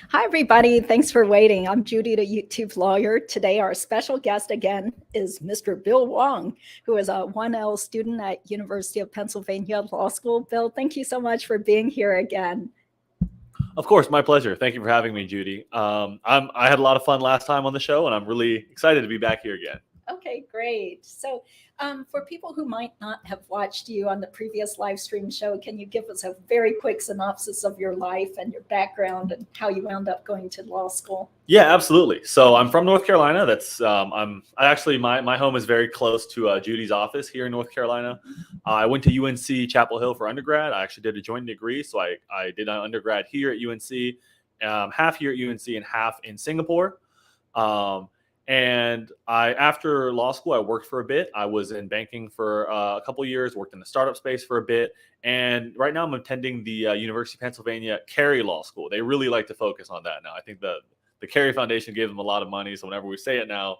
Hi, everybody. Thanks for waiting. I'm Judy the YouTube Lawyer. Today, our special guest again is Mr. Bill Wang, who is a 1L student at University of Pennsylvania Law School. Bill, thank you so much for being here again. Of course, my pleasure. Thank you for having me, Judy. I had a lot of fun last time on the show, and I'm really excited to be back here again. Okay, great. So for people who might not have watched you on the previous live stream show, can you give us a very quick synopsis of your life and your background and how you wound up going to law school? Yeah, absolutely. So I'm from North Carolina. My home is very close to Judy's office here in North Carolina. I went to UNC-Chapel Hill for undergrad. I actually did a joint degree, so I did an undergrad here at UNC, half here at UNC and half in Singapore. And after law school, I worked for a bit. I was in banking for a couple of years, worked in the startup space for a bit. And right now I'm attending the University of Pennsylvania Carey Law School. They really like to focus on that now. I think the Carey Foundation gave them a lot of money. So whenever we say it now,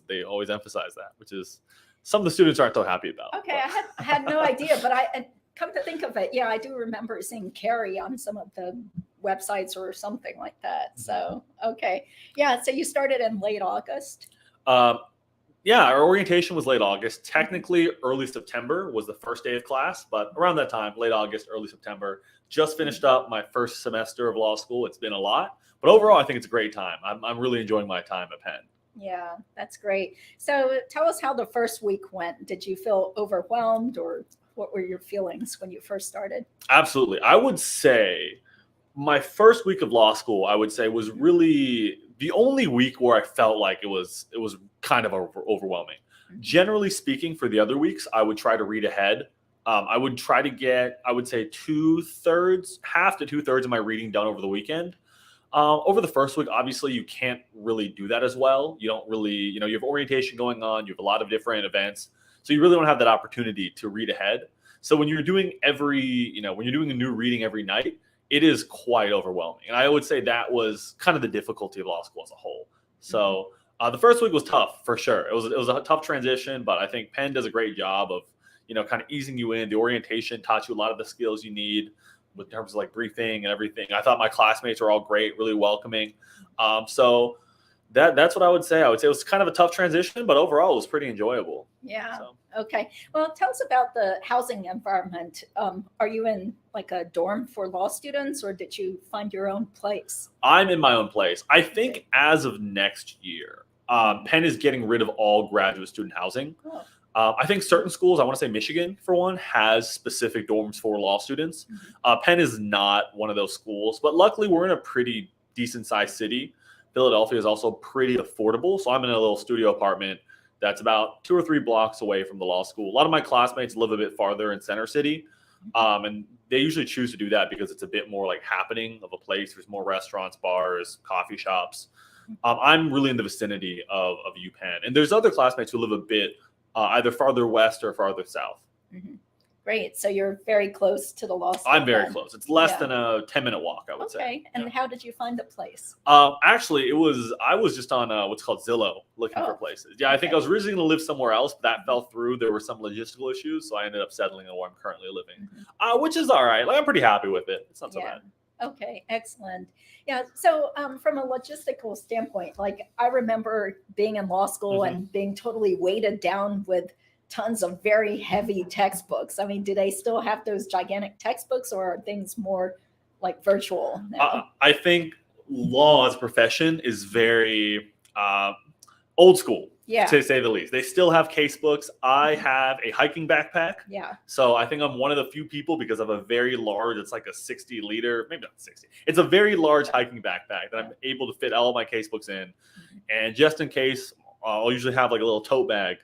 they always emphasize that, which is some of the students aren't so happy about. Okay, I had no idea, but come to think of it, yeah, I do remember seeing Carey on some of the websites or something like that. So, okay. Yeah. So you started in late August. Yeah, our orientation was late August. Technically, early September was the first day of class, but around that time, late August, early September, just finished up my first semester of law school. It's been a lot, but overall, I think it's a great time. I'm really enjoying my time at Penn. Yeah, that's great. So tell us how the first week went. Did you feel overwhelmed, or what were your feelings when you first started? Absolutely. I would say my first week of law school, I would say, was really the only week where I felt like it was kind of overwhelming. Generally speaking, for the other weeks, I would try to read ahead. I would try to get, I would say, half to two thirds of my reading done over the weekend. Over the first week, obviously, you can't really do that as well. You don't really, you have orientation going on. You have a lot of different events. So you really don't have that opportunity to read ahead. So when you're doing when you're doing a new reading every night, it is quite overwhelming. And I would say that was kind of the difficulty of law school as a whole. So the first week was tough for sure. It was a tough transition, but I think Penn does a great job of, kind of easing you in. The orientation taught you a lot of the skills you need in terms of like briefing and everything. I thought my classmates were all great, really welcoming. So that's what I would say. I would say it was kind of a tough transition, but overall it was pretty enjoyable. Yeah. So. Okay. Well, tell us about the housing environment. Are you in like a dorm for law students, or did you find your own place? I'm in my own place. I think as of next year, Penn is getting rid of all graduate student housing. Oh. I think certain schools, I want to say Michigan, for one, has specific dorms for law students. Penn is not one of those schools, but luckily we're in a pretty decent-sized city. Philadelphia is also pretty affordable, so I'm in a little studio apartment that's about 2 or 3 blocks away from the law school. A lot of my classmates live a bit farther in Center City, and they usually choose to do that because it's a bit more like happening of a place. There's more restaurants, bars, coffee shops. I'm really in the vicinity of UPenn, and there's other classmates who live a bit either farther west or farther south. Mm-hmm. Great. So you're very close to the law school. I'm very close. It's less than a 10-minute walk, I would say. Okay. And how did you find the place? Actually, I was just on what's called Zillow looking for places. Yeah, I think I was originally going to live somewhere else, but that fell through. There were some logistical issues, so I ended up settling on where I'm currently living, which is all right. Like, I'm pretty happy with it. It's not so bad. Okay, excellent. Yeah, so from a logistical standpoint, like I remember being in law school and being totally weighted down with tons of very heavy textbooks. I mean, do they still have those gigantic textbooks, or are things more like virtual now? I think law as a profession is very old school, to say the least. They still have case books. I have a hiking backpack. Yeah. So I think I'm one of the few people, because of a very large, it's like a 60 liter, maybe not 60. It's a very large hiking backpack that I'm able to fit all my case books in. And just in case, I'll usually have like a little tote bag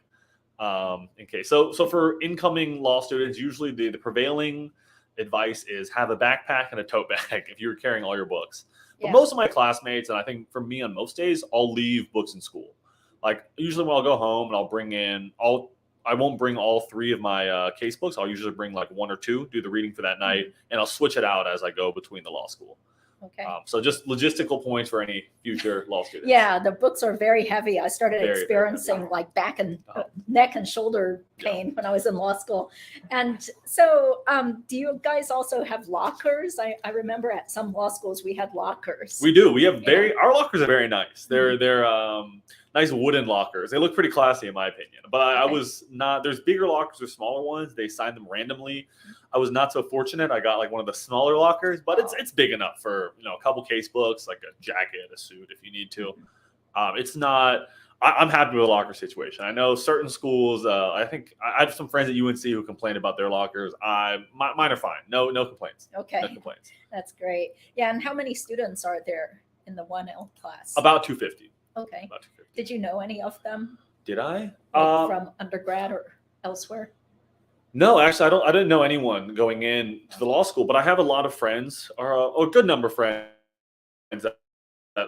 in case. So for incoming law students, usually the prevailing advice is have a backpack and a tote bag if you're carrying all your books. But most of my classmates, and I think for me on most days, I'll leave books in school. Like usually when I'll go home and I'll bring in I won't bring all 3 of my case books. I'll usually bring like 1 or 2, do the reading for that night, and I'll switch it out as I go between the law school. Okay. So just logistical points for any future law students. Yeah, the books are very heavy. I started Very, very experiencing heavy. like back and Uh-huh. neck and shoulder pain when I was in law school. And so do you guys also have lockers? I remember at some law schools we had lockers. We do. We have our lockers are very nice. They're nice wooden lockers. They look pretty classy in my opinion. But I was not. There's bigger lockers or smaller ones. They sign them randomly. I was not so fortunate. I got like one of the smaller lockers, but it's big enough for a couple case books, like a jacket, a suit if you need to. It's not. I'm happy with the locker situation. I know certain schools. I think I have some friends at UNC who complain about their lockers. Mine are fine. No complaints. Okay. No complaints. That's great. Yeah, and how many students are there in the 1L class? About 250. Okay. About 250. Did you know any of them? Did I? Like from undergrad or elsewhere? No, actually, I didn't know anyone going in to the law school, but I have a lot of friends, or a good number of friends that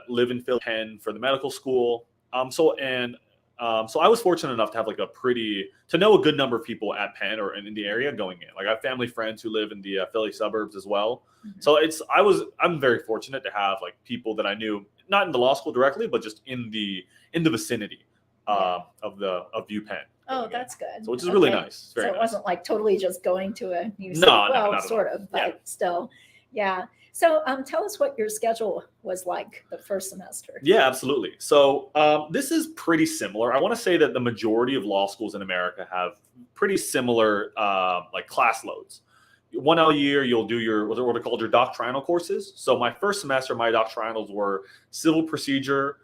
live in Penn for the medical school. So I was fortunate enough to have like to know a good number of people at Penn or in the area going in. Like I have family friends who live in the Philly suburbs as well. Mm-hmm. So I'm very fortunate to have like people that I knew not in the law school directly, but just in the vicinity of U Penn. Oh, that's good. So which is really nice. So it wasn't like totally just going to a new city. No, sort of, but still, yeah. So tell us what your schedule was like the first semester. Yeah, absolutely. So this is pretty similar. I want to say that the majority of law schools in America have pretty similar like class loads. 1L year, you'll do your what are called your doctrinal courses. So my first semester, my doctrinals were civil procedure,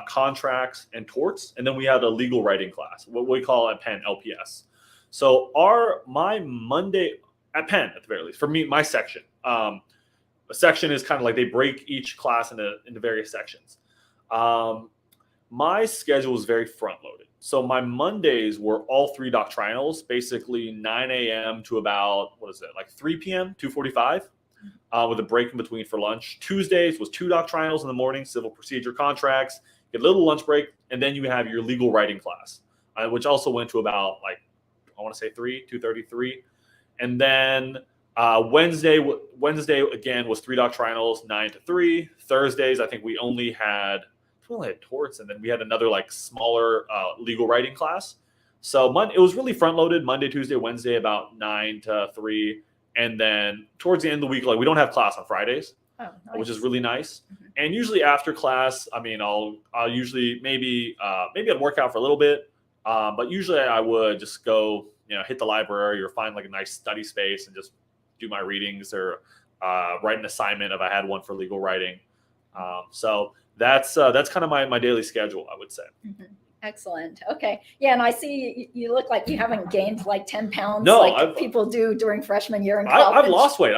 contracts, and torts, and then we had a legal writing class, what we call at Penn LPS. So my Monday at Penn, at the very least, for me, my section. A section is kind of like they break each class into various sections. My schedule was very front loaded. So my Mondays were all 3 doctrinals, basically 9 a.m. to about, 3 p.m., 2:45, with a break in between for lunch. Tuesdays was 2 doctrinals in the morning, civil procedure, contracts, get a little lunch break, and then you have your legal writing class, which also went to about, 2:33. And then Wednesday again was 3 doctrinals, 9 to 3. Thursdays, I think we only had torts, and then we had another smaller legal writing class. So it was really front loaded Monday, Tuesday, Wednesday, about 9 to 3. And then towards the end of the week, we don't have class on Fridays, which is really nice. Mm-hmm. And usually after class, I'll usually maybe I'd work out for a little bit, but usually I would just go, hit the library or find a nice study space and just do my readings or write an assignment if I had one for legal writing. So that's kind of my daily schedule, I would say. Mm-hmm. Excellent. Okay. Yeah, and I see you look like you haven't gained 10 pounds people do during freshman year in college. I've lost weight.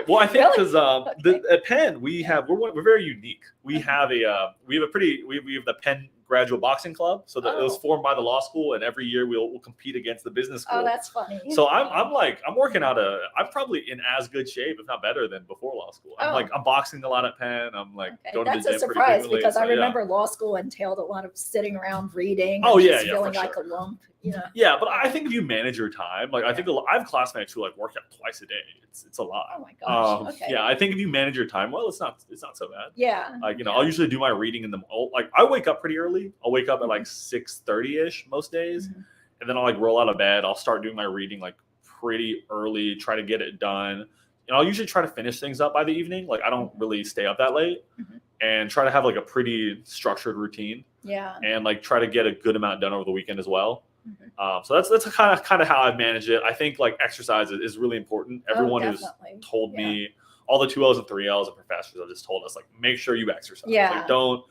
Well, I think because at Penn we're very unique. We have the Penn Graduate Boxing Club, so that it was formed by the law school, and every year we'll compete against the business school. Oh, that's funny. So I'm working out I'm probably in as good shape, if not better, than before law school. I'm boxing a lot at Penn. I'm going to the gym. That's a surprise because I remember law school entailed a lot of sitting around reading. Oh and yeah, feeling like a lump. Yeah, but I think if you manage your time, I think I have classmates who work out twice a day. It's a lot. Oh my gosh. Okay. Yeah, I think if you manage your time well, it's not so bad. Yeah. I'll usually do my reading in the I wake up pretty early. I'll wake up at 6:30ish most days, and then I'll roll out of bed. I'll start doing my reading pretty early, try to get it done. I'll usually try to finish things up by the evening. I don't really stay up that late, and try to have a pretty structured routine. Yeah. And try to get a good amount done over the weekend as well. So that's kind of how I've managed it. I think exercise is really important. Everyone who's told me, all the 2Ls and 3Ls and professors have just told us make sure you exercise. Yeah. Don't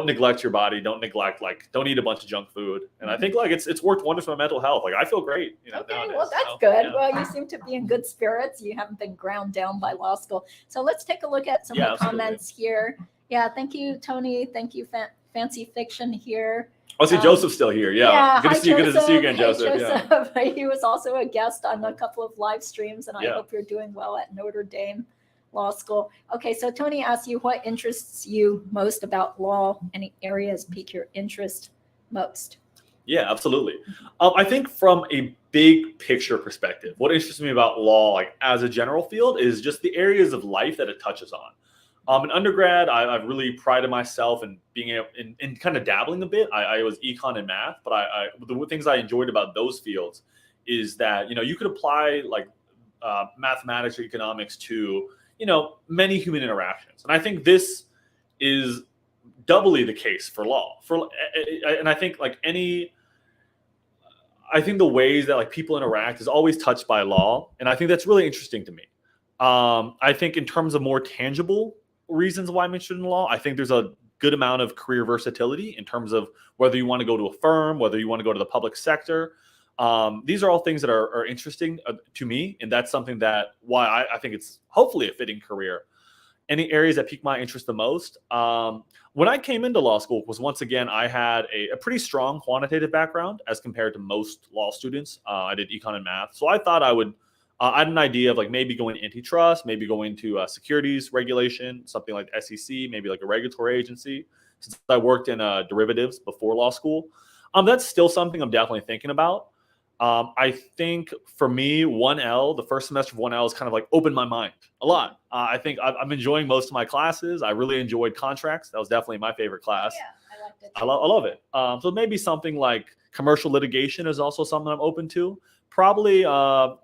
neglect your body. Don't neglect don't eat a bunch of junk food. And I think it's worked wonders for my mental health. I feel great. Okay, nowadays, well that's good. Yeah. Well, you seem to be in good spirits. You haven't been ground down by law school. So let's take a look at some of the comments here. Yeah, thank you, Tony. Thank you, Fancy Fiction here. Oh, see, Joseph's still here. Yeah. Good to see you again, Joseph. Yeah. He was also a guest on a couple of live streams, and I hope you're doing well at Notre Dame Law School. Okay, so Tony asked you what interests you most about law. Any areas pique your interest most? Yeah, absolutely. I think from a big picture perspective, what interests me about law, like as a general field, is just the areas of life that it touches on. In undergrad, I've really prided myself in being able in kind of dabbling a bit. I was econ and math, but the things I enjoyed about those fields is that you could apply like mathematics or economics to many human interactions, and I think this is doubly the case for law. And I think I think the ways that like people interact is always touched by law, and I think that's really interesting to me. I think in terms of more tangible reasons why I'm interested in law, I think there's a good amount of career versatility in terms of whether you want to go to a firm, whether you want to go to the public sector. These are all things that are interesting to me, and that's something that why I think it's hopefully a fitting career. Any areas that piqued my interest the most? When I came into law school was once again, I had a pretty strong quantitative background as compared to most law students. I did econ and math. So I thought I had an idea of like maybe going antitrust, maybe going to securities regulation, something like SEC, maybe like a regulatory agency, since I worked in derivatives before law school. That's still something I'm definitely thinking about. I think for me, 1L, the first semester of 1L is kind of like opened my mind a lot. I think I'm enjoying most of my classes. I really enjoyed contracts. That was definitely my favorite class. Yeah, I liked it. I love it. So maybe something like commercial litigation is also something I'm open to. Probably, I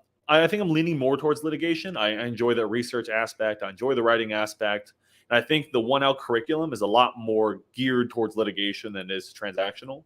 think I'm leaning more towards litigation. I enjoy the research aspect. I enjoy the writing aspect. And I think the 1L curriculum is a lot more geared towards litigation than it is transactional.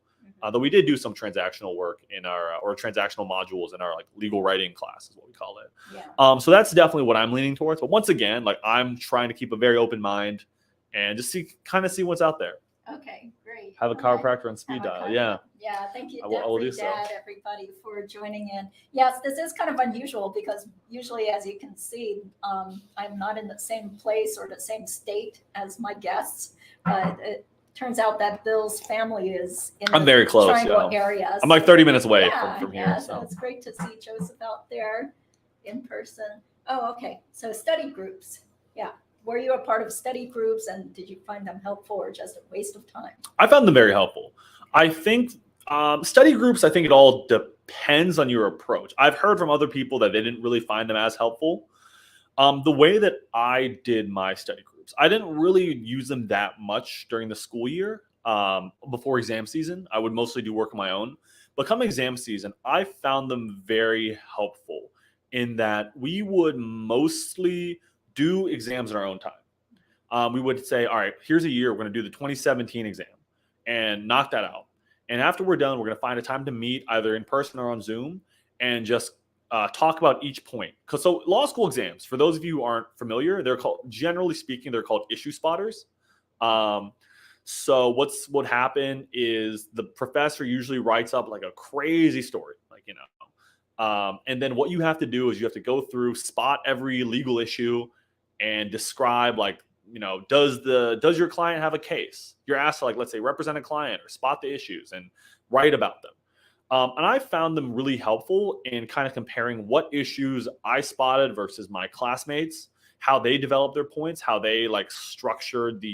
Though we did do some transactional work in our or transactional modules in our like legal writing class is what we call it. Yeah. So that's definitely what I'm leaning towards. But once again, like I'm trying to keep a very open mind and just see what's out there. Okay, great. Have a chiropractor on speed dial. Yeah. Yeah, thank you, I will do so. everybody, for joining in. Yes, this is kind of unusual because usually, as you can see, I'm not in the same place or the same state as my guests, but it turns out that Bill's family is in I'm very close, Triangle area. I'm like 30 minutes away from here. Yeah, so it's great to see Joseph out there in person. Oh, okay. So study groups. Yeah. Were you a part of study groups, and did you find them helpful or just a waste of time? I found them very helpful. I think study groups, I think it all depends on your approach. I've heard from other people that they didn't really find them as helpful. The way that I did my study groups, I didn't really use them that much during the school year. Before exam season, I would mostly do work on my own. But come exam season, I found them very helpful in that we would mostly do exams in our own time. We would say, all right, here's a year. We're going to do the 2017 exam and knock that out. And after we're done, we're going to find a time to meet either in person or on Zoom and just talk about each point. So law school exams, for those of you who aren't familiar, they're called, generally speaking, they're called issue spotters. So what would happen is the professor usually writes up like a crazy story, and then what you have to do is you have to go through, spot every legal issue and describe does your client have a case? You're asked to let's say represent a client or spot the issues and write about them. And I found them really helpful in kind of comparing what issues I spotted versus my classmates, how they developed their points, how they structured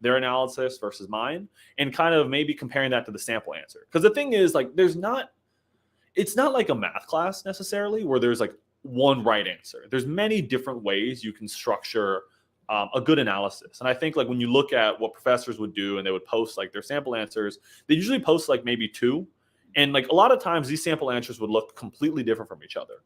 their analysis versus mine, and kind of maybe comparing that to the sample answer. Because the thing is, it's not like a math class necessarily where there's one right answer. There's many different ways you can structure a good analysis. And I think when you look at what professors would do and they would post their sample answers, they usually post maybe two. And a lot of times these sample answers would look completely different from each other.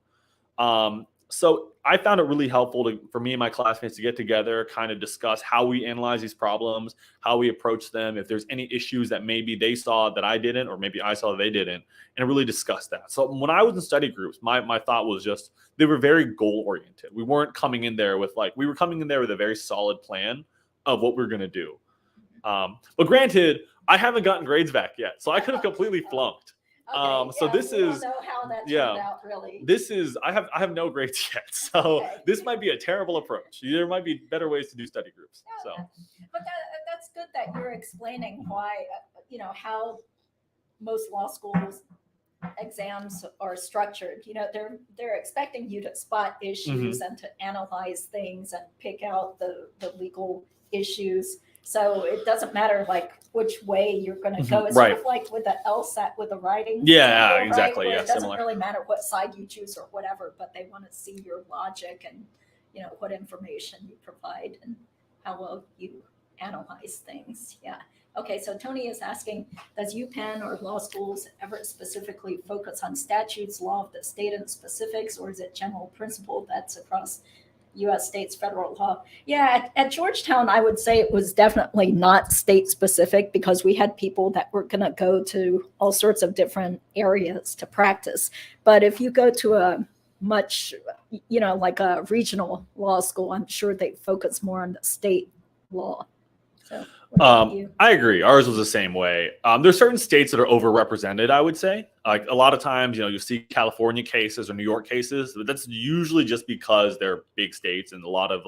So I found it really helpful for me and my classmates to get together, kind of discuss how we analyze these problems, how we approach them, if there's any issues that maybe they saw that I didn't, or maybe I saw that they didn't, and really discuss that. So when I was in study groups, my thought was just, they were very goal oriented. We weren't coming in there with we were coming in there with a very solid plan of what we were going to do. But granted, I haven't gotten grades back yet, so I could have completely flunked. Okay, So this we is don't know how that turned out, really. This is I have no grades yet, so Okay. this might be a terrible approach. There might be better ways to do study groups. Yeah, So but that's good that you're explaining why how most law schools exams are structured. They're expecting you to spot issues and to analyze things and pick out the legal issues. So it doesn't matter like which way you're going to go. It's Right. sort of like with the LSAT with the writing. Yeah, example, exactly. Right? Where Yeah, it doesn't similar. really matter what side you choose or whatever, but they want to see your logic and what information you provide and how well you analyze things. Yeah. Okay, so Tony is asking, does UPenn or law schools ever specifically focus on statutes, law of the state and specifics, or is it general principle that's across U.S. states, federal law? Yeah, at Georgetown, I would say it was definitely not state specific because we had people that were going to go to all sorts of different areas to practice. But if you go to a much, like a regional law school, I'm sure they focus more on the state law. So what about you? I agree. Ours was the same way. There's certain states that are overrepresented, I would say. Like a lot of times, you see California cases or New York cases, but that's usually just because they're big states and a lot of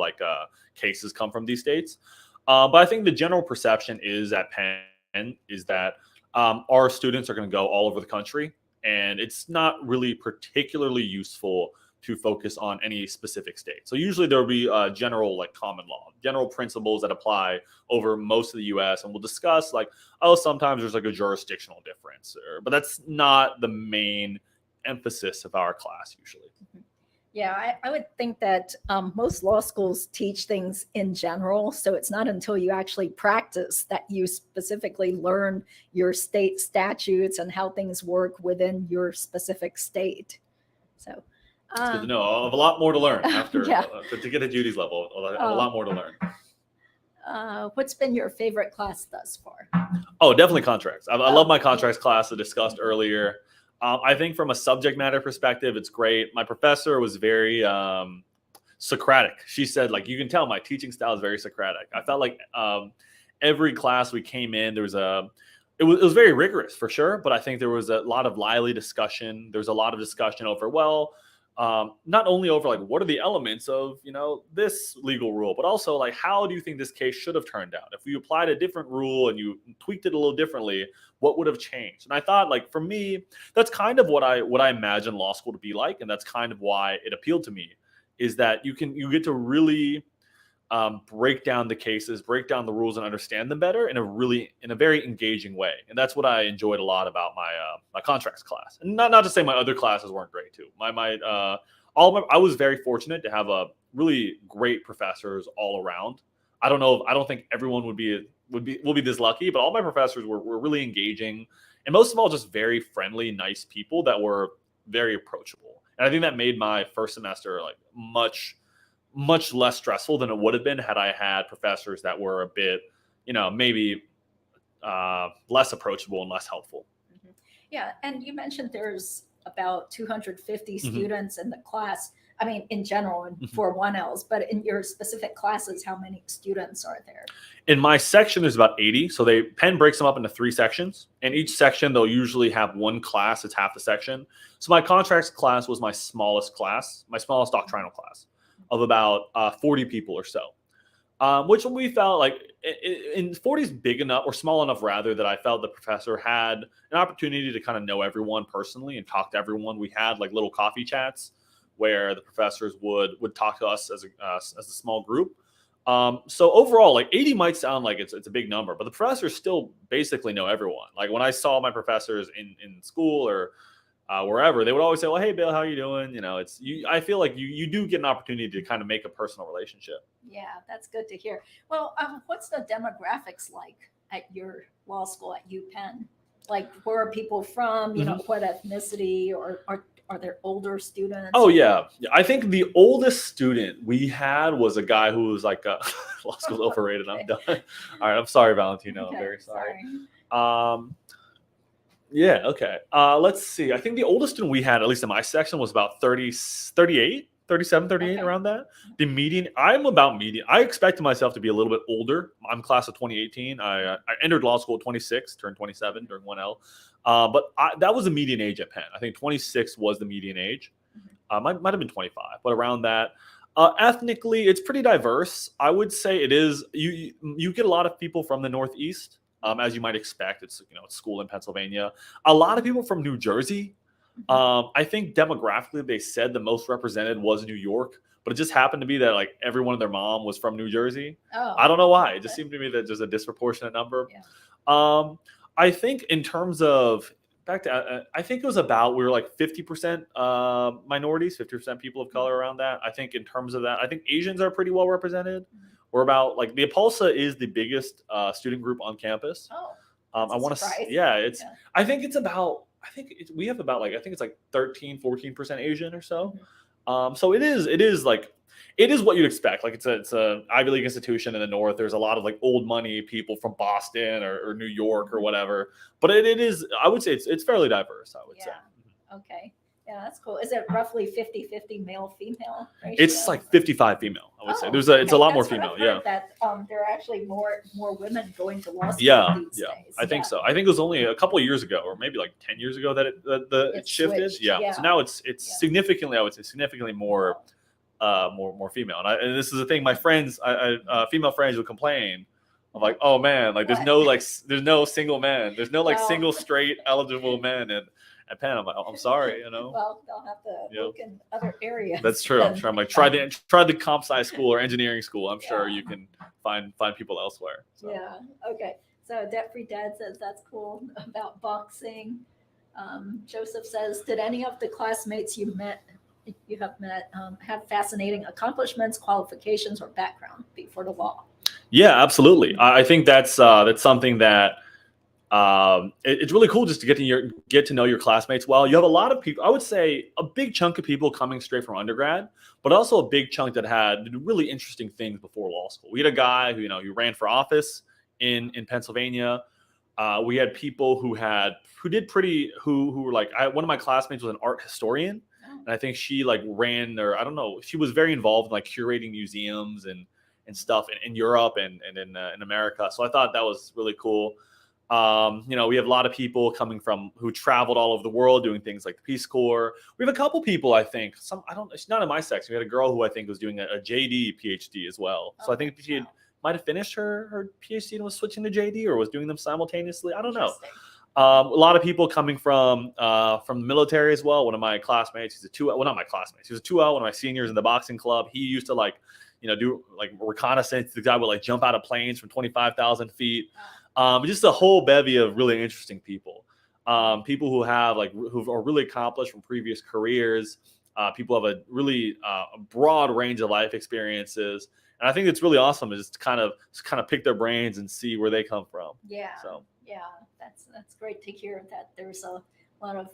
cases come from these states. But I think the general perception is at Penn is that our students are going to go all over the country, and it's not really particularly useful to focus on any specific state. So usually there will be general common law, general principles that apply over most of the U.S. And we'll discuss sometimes there's a jurisdictional difference, but that's not the main emphasis of our class usually. Yeah, I would think that most law schools teach things in general. So it's not until you actually practice that you specifically learn your state statutes and how things work within your specific state. So it's good to know. I have a lot more to learn after to get to Judy's level. I have a lot more to learn. What's been your favorite class thus far? Oh, definitely contracts. I love my contracts class I discussed earlier. I think from a subject matter perspective, it's great. My professor was very Socratic. She said, you can tell my teaching style is very Socratic. I felt like every class we came in, there was it was very rigorous for sure, but I think there was a lot of lively discussion. There was a lot of discussion over, not only over what are the elements of this legal rule, but also how do you think this case should have turned out? If you applied a different rule and you tweaked it a little differently, what would have changed? And I thought for me, that's kind of what I imagine law school to be like, and that's kind of why it appealed to me, is that you get to really break down the cases, break down the rules, and understand them better in a very engaging way. And that's what I enjoyed a lot about my contracts class. And not to say my other classes weren't great too. I was very fortunate to have a really great professors all around. I don't think everyone will be this lucky, but all my professors were really engaging, and most of all just very friendly, nice people that were very approachable. And I think that made my first semester much less stressful than it would have been had I had professors that were a bit, maybe less approachable and less helpful. Mm-hmm. Yeah. And you mentioned there's about 250 students in the class. I mean, in general, and for 1Ls, but in your specific classes, how many students are there? In my section, there's about 80. So Penn breaks them up into 3 sections. And each section, they'll usually have one class. It's half the section. So my contracts class was my smallest class, my smallest doctrinal class, of about 40 people or so, which we felt in 40 is big enough, or small enough rather, that I felt the professor had an opportunity to kind of know everyone personally and talk to everyone. We had little coffee chats where the professors would talk to us as a small group. So overall, 80 might sound like it's a big number, but the professors still basically know everyone. When I saw my professors in school or wherever, they would always say, well, hey, Bill, how are you doing? I feel like you do get an opportunity to kind of make a personal relationship. Yeah, that's good to hear. Well, what's the demographics like at your law school at UPenn? Where are people from? What ethnicity, or are there older students? Oh, yeah. I think the oldest student we had was a guy who was law school's overrated. Okay. I'm done. All right. I'm sorry, Valentino. Okay, I'm very sorry. Yeah. Okay. Let's see. I think the oldest student we had, at least in my section, was about 37, 38, around that. The median, I'm about median. I expected myself to be a little bit older. I'm class of 2018. I entered law school at 26, turned 27 during 1L. But that was the median age at Penn. I think 26 was the median age. Might have been 25, but around that. Ethnically, it's pretty diverse. I would say it is. You get a lot of people from the Northeast. As you might expect. It's school in Pennsylvania. A lot of people from New Jersey. I think demographically they said the most represented was New York, but it just happened to be that like everyone and their mom was from New Jersey. Oh, I don't know why. It okay. just seemed to me that there's a disproportionate number. Yeah. I think in terms of back to, I think it was about, we were like 50% minorities, 50% people of color around that. I think in terms of that, I think Asians are pretty well represented. We're about like the Apolsa is the biggest student group on campus. Oh, I want to, it's, I think it's about, we have about like, I think it's like 13-14% Asian or so. So it is like, it is what you'd expect. Like it's a Ivy League institution in the North. There's a lot of like old money people from Boston or New York or whatever. But it is, I would say it's fairly diverse, I would say. Okay. Yeah, that's cool. Is it roughly 50-50 male female ratio? It's like 55 female, I would say. It's a lot more female. Yeah. That there are actually more women going to law school these days. I think so. I think it was only a couple of years ago, or maybe like 10 years ago that it shifted. Switched. Yeah. So now it's significantly, I would say, significantly more more female. And this is the thing, my friends, female friends would complain of like, oh man, like there's no single men, there's no like single straight eligible men at Penn. I'm like, oh, I'm sorry, Well, they'll have to look in other areas. That's true. I'm sure. I'm like, try the comp sci school or engineering school. I'm sure you can find people elsewhere. So. Yeah. Okay. So Debt Free Dad says that's cool about boxing. Joseph says, did any of the classmates you have met have fascinating accomplishments, qualifications, or background before the law? Yeah, absolutely. I think that's something that it's really cool just to get to know your classmates well. You have a lot of people, I would say a big chunk of people coming straight from undergrad, but also a big chunk that had really interesting things before law school. We had a guy who, who ran for office in Pennsylvania. We had people who were like, one of my classmates was an art historian. And I think she like ran, or I don't know, she was very involved in like curating museums and stuff in Europe and in America. So I thought that was really cool. We have a lot of people coming from who traveled all over the world doing things like the Peace Corps. We have a couple people, I think, she's not in my section. We had a girl who I think was doing a JD PhD as well. So I think she might have finished her PhD and was switching to JD or was doing them simultaneously. I don't know. A lot of people coming from the military as well. One of my classmates, he's a 2L, well, not my classmates, he was a 2L, one of my seniors in the boxing club. He used to do like reconnaissance. The guy would like jump out of planes from 25,000 feet. Just a whole bevy of really interesting people. People who have who are really accomplished from previous careers. People have a really broad range of life experiences. And I think it's really awesome to just kind of pick their brains and see where they come from. Yeah. So yeah, that's great to hear that there's a lot of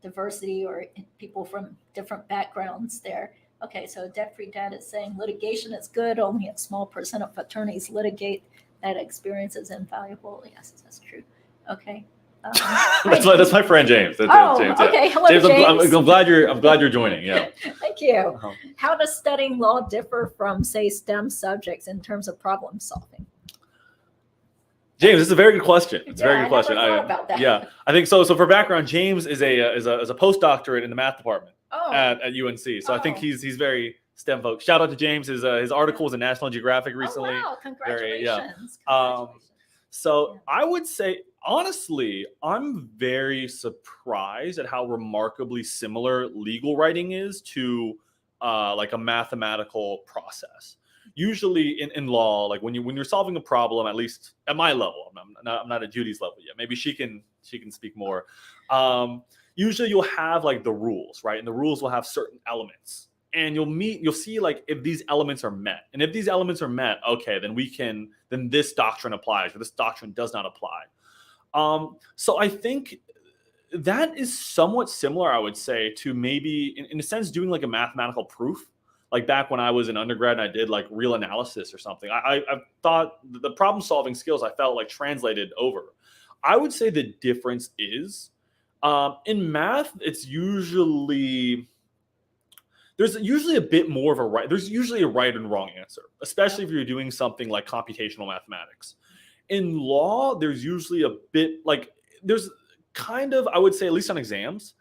diversity or people from different backgrounds there. Okay, so Debt Free Dad is saying litigation is good. Only a small % of attorneys litigate. That experience is invaluable. Yes, that's true. Okay. That's my friend James. James, okay. Hello, James. I'm glad you're joining. Yeah. Thank you. How does studying law differ from, say, STEM subjects in terms of problem solving? James, this is a very good question. It's a very good question. I thought about that. Yeah, I think so. So for background, James is a postdoctorate in the math department at UNC. So I think he's very STEM folks. Shout out to James. His article was in National Geographic recently. Oh, wow. Congratulations. So I would say, honestly, I'm very surprised at how remarkably similar legal writing is to like a mathematical process. Usually in law, like when you're solving a problem, at least at my level, I'm not at Judy's level yet. Maybe she can speak more. Usually you'll have like the rules, right? And the rules will have certain elements. And you'll see like if these elements are met. And if these elements are met, okay, then this doctrine applies or this doctrine does not apply. So I think that is somewhat similar, I would say, to maybe in a sense doing like a mathematical proof. Like back when I was in undergrad and I did like real analysis or something. I thought the problem solving skills I felt like translated over. I would say the difference is in math, there's usually a bit more of a right. There's usually a right and wrong answer, especially if you're doing something like computational mathematics. In law, there's usually a bit there's kind of, I would say, at least on exams,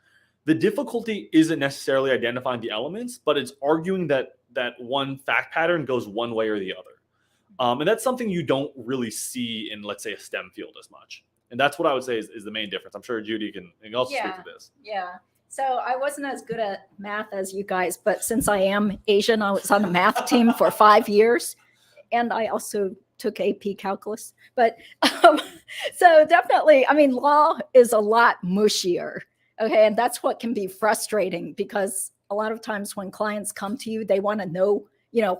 the difficulty isn't necessarily identifying the elements, but it's arguing that one fact pattern goes one way or the other. And that's something you don't really see in, let's say, a STEM field as much. And that's what I would say is the main difference. I'm sure Judy can also speak to this. Yeah. So I wasn't as good at math as you guys, but since I am Asian, I was on the math team for 5 years. And I also took AP calculus. But so definitely, I mean, law is a lot mushier. Okay. And that's what can be frustrating, because a lot of times when clients come to you, they want to know,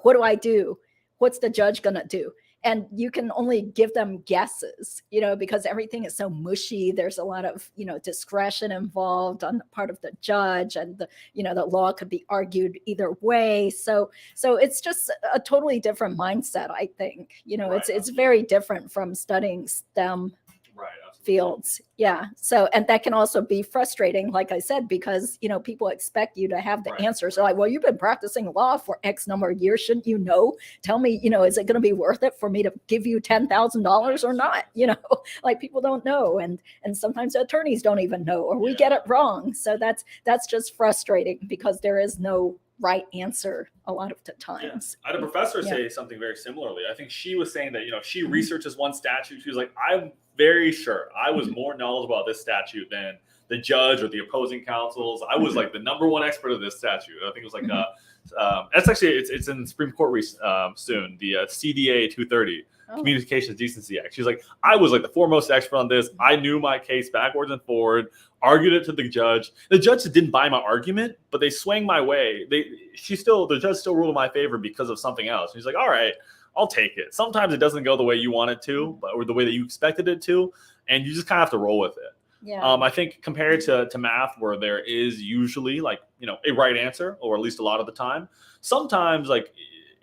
what do I do? What's the judge going to do? And you can only give them guesses, because everything is so mushy. There's a lot of, discretion involved on the part of the judge, and the law could be argued either way. So it's just a totally different mindset, I think. Right, it's very different from studying STEM fields. Yeah. So, and that can also be frustrating, like I said, because, people expect you to have the answers. They're like, well, you've been practicing law for X number of years. Shouldn't you know? Tell me, is it going to be worth it for me to give you $10,000 or not? Like people don't know. And sometimes the attorneys don't even know, or we get it wrong. So that's just frustrating, because there is no right answer a lot of the times. I had a professor say something very similarly. I think she was saying that, she researches one statute. She was like, I'm very sure I was more knowledgeable about this statute than the judge or the opposing counsels. I was like the number one expert of this statute. I think it was like, that's actually, it's in the Supreme Court soon, the CDA 230. Communications Decency Act. She's like, I was like the foremost expert on this. I knew my case backwards and forward, argued it to the judge. The judge didn't buy my argument, but they swang my way. The judge still ruled in my favor because of something else. And he's like, all right, I'll take it. Sometimes it doesn't go the way you want it to, or the way that you expected it to, and you just kind of have to roll with it. Yeah. I think compared to math, where there is usually like, a right answer, or at least a lot of the time, sometimes like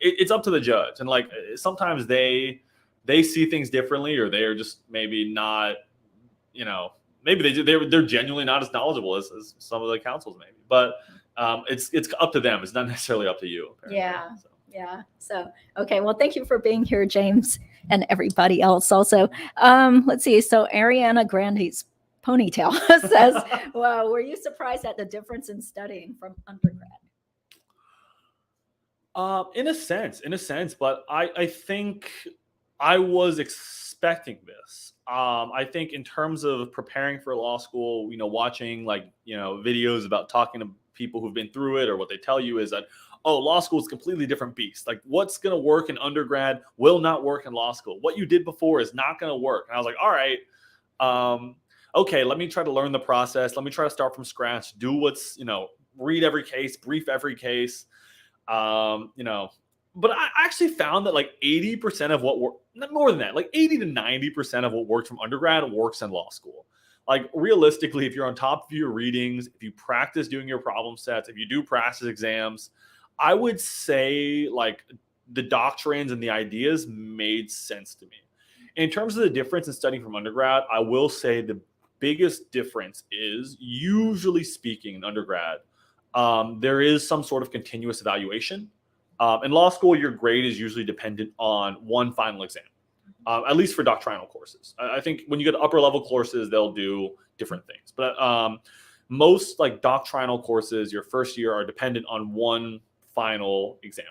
it's up to the judge. And like sometimes they see things differently, or they're just maybe not, maybe they're genuinely not as knowledgeable as some of the counsels maybe, but it's up to them. It's not necessarily up to you. Apparently. Yeah. So. Yeah. So, okay. Well, thank you for being here, James, and everybody else also. Let's see. So Ariana Grande's ponytail says, well, were you surprised at the difference in studying from undergrad? In a sense, but I think I was expecting this. I think in terms of preparing for law school, watching videos about talking to people who've been through it, or what they tell you is that, oh, law school is a completely different beast. Like what's going to work in undergrad will not work in law school. What you did before is not going to work. And I was like, all right, okay, let me try to learn the process. Let me try to start from scratch, do what's, read every case, brief every case, but I actually found that like 80% of not more than that, like 80 to 90% of what works from undergrad works in law school. Like realistically, if you're on top of your readings, if you practice doing your problem sets, if you do practice exams, I would say like the doctrines and the ideas made sense to me. In terms of the difference in studying from undergrad, I will say the biggest difference is, usually speaking, in undergrad, there is some sort of continuous evaluation. In law school, your grade is usually dependent on one final exam, at least for doctrinal courses. I think when you get upper level courses, they'll do different things. But most like doctrinal courses, your first year are dependent on one final exam.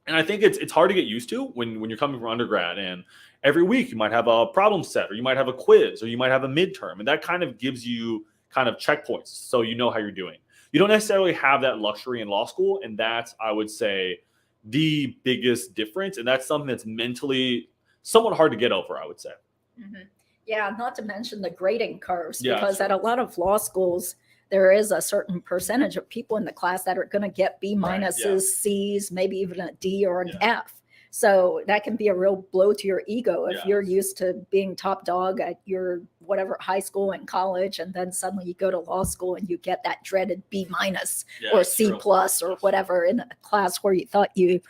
And I think it's hard to get used to when you're coming from undergrad, and every week you might have a problem set, or you might have a quiz, or you might have a midterm, and that kind of gives you kind of checkpoints so you know how you're doing. You don't necessarily have that luxury in law school, and that's, I would say, the biggest difference, and that's something that's mentally somewhat hard to get over, I would say. Mm-hmm. Yeah, not to mention the grading curves, Yeah, because at a lot of law schools, there is a certain percentage of people in the class that are going to get B minuses, C's, maybe even a D or an F. So that can be a real blow to your ego if you're used to being top dog at your whatever high school and college, and then suddenly you go to law school and you get that dreaded B minus or C plus or whatever in a class where you thought you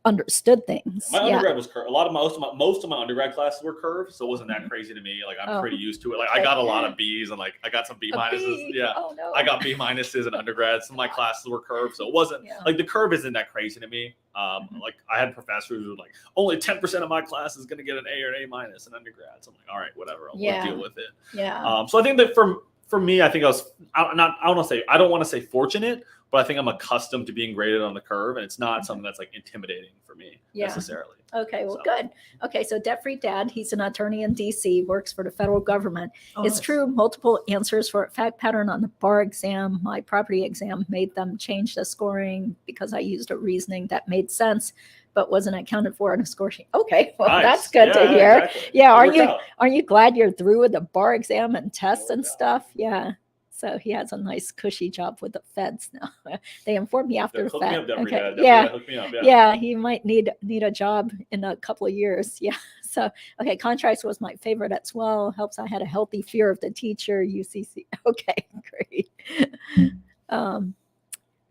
understood things. My undergrad was curved. Most of my undergrad classes were curved, so it wasn't that crazy to me. Like I'm pretty used to it. Like I got a lot of B's, and like I got some B minuses. Yeah. Oh, no. I got B minuses in undergrad. Some of my classes were curved, so it wasn't like the curve isn't that crazy to me. Like I had professors who were like, only 10% of my class is going to get an A or an A minus in undergrad. So I'm like, all right, whatever, I'll deal with it. Yeah. So I think that for me, I think I don't want to say fortunate, but I think I'm accustomed to being graded on the curve, and it's not something that's like intimidating for me necessarily. Okay, well, good. Okay, so debt-free dad, he's an attorney in DC, works for the federal government. It's true, multiple answers for a fact pattern on the bar exam. My property exam made them change the scoring because I used a reasoning that made sense, but wasn't accounted for in a score sheet. Okay, well, that's good to hear. Exactly. Yeah, aren't you glad you're through with the bar exam and tests and stuff? Yeah. So he has a nice cushy job with the feds now. They informed me after the fact. Okay. Yeah, he might need a job in a couple of years. Yeah. So okay, contracts was my favorite as well. Helps I had a healthy fear of the teacher. UCC. Okay, great.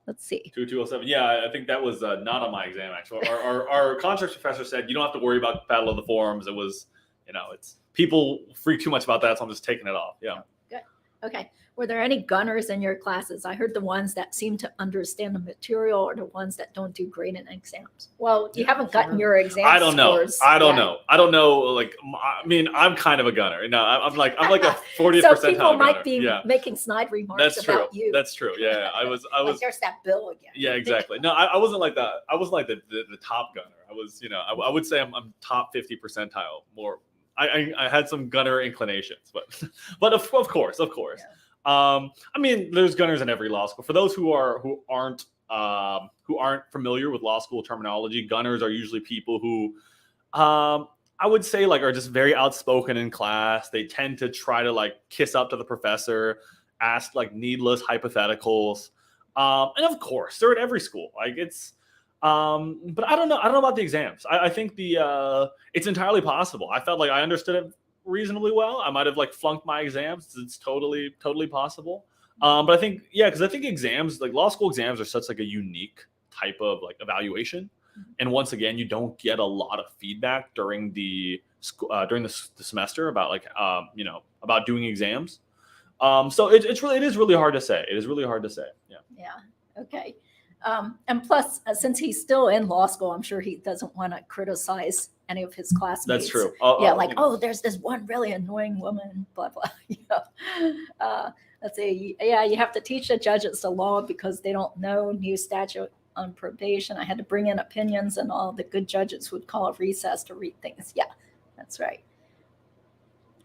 Let's see. 2207. Yeah, I think that was not on my exam actually. Our contracts professor said you don't have to worry about the battle of the forms. It was, it's people freak too much about that, so I'm just taking it off. Yeah. Good. Okay. Were there any gunners in your classes? I heard the ones that seem to understand the material or the ones that don't do great in exams. Well, you haven't gotten your exam scores. I don't know. Like, I mean, I'm kind of a gunner. No, I'm like a 40th so percentile people might gunner. be making snide remarks about you. That's true. Yeah, I was. Like there's that Bill again. Yeah, exactly. No, I wasn't like that. I wasn't like the top gunner. I was, I would say I'm top 50 percentile. More, I had some gunner inclinations, but of course. Yeah. I mean, there's gunners in every law school. For those who aren't familiar with law school terminology, gunners are usually people who, I would say, like, are just very outspoken in class. They tend to try to like kiss up to the professor, ask like needless hypotheticals, and of course they're at every school. Like it's, but I don't know about the exams. I think it's entirely possible. I felt like I understood it reasonably well. I might have like flunked my exams. It's totally possible. But I think, because I think exams, like law school exams, are such like a unique type of like evaluation. And once again, you don't get a lot of feedback during the semester about like about doing exams. So it is really hard to say. It is really hard to say. Yeah. Yeah. Okay. And plus, since he's still in law school, I'm sure he doesn't want to criticize any of his classmates. That's true. There's this one really annoying woman, blah, blah. Let's say, you have to teach the judges the law because they don't know new statute on probation. I had to bring in opinions, and all the good judges would call a recess to read things. Yeah, that's right.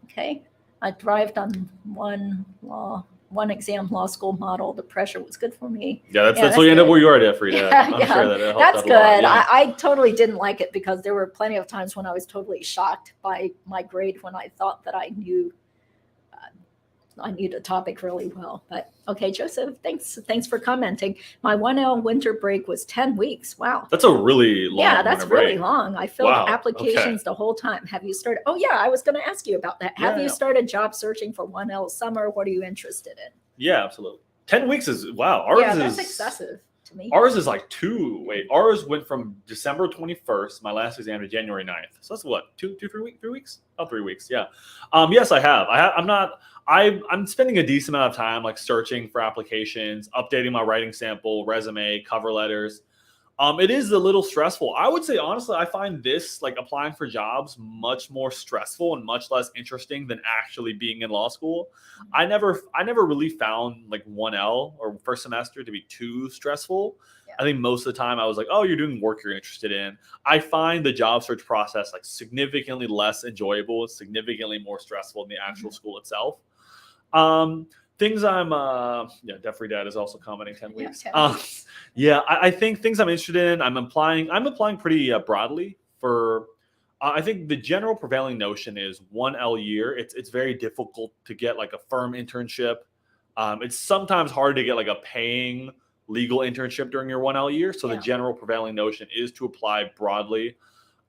Okay. I thrived on one exam law school model. The pressure was good for me. That's what you end up where you are, Jeffrey. I'm sure that it helped. That's good. Yeah. I totally didn't like it because there were plenty of times when I was totally shocked by my grade when I thought that I knew the topic really well. But okay, Joseph, thanks for commenting. My 1L winter break was 10 weeks. Wow. That's a really long that's really long. I filled applications the whole time. Have you started? Oh yeah, I was going to ask you about that. Have you started job searching for 1L summer? What are you interested in? Yeah, absolutely. 10 weeks is wow. That's excessive to me. Ours is like ours went from December 21st, my last exam, to January 9th. So that's what, 3 weeks? Oh, 3 weeks. Yeah. Yes, I have. I'm spending a decent amount of time like searching for applications, updating my writing sample, resume, cover letters. It is a little stressful. I would say, honestly, I find this, like applying for jobs, much more stressful and much less interesting than actually being in law school. I never really found like 1L or first semester to be too stressful. Yeah. I think most of the time I was like, oh, you're doing work you're interested in. I find the job search process like significantly less enjoyable, significantly more stressful than the actual school itself. Things I'm Debt-Free Dad is also commenting 10 weeks. 10 weeks. I think things I'm interested in, I'm applying pretty broadly for I think the general prevailing notion is 1L year. It's very difficult to get like a firm internship. It's sometimes hard to get like a paying legal internship during your 1L year. So the general prevailing notion is to apply broadly.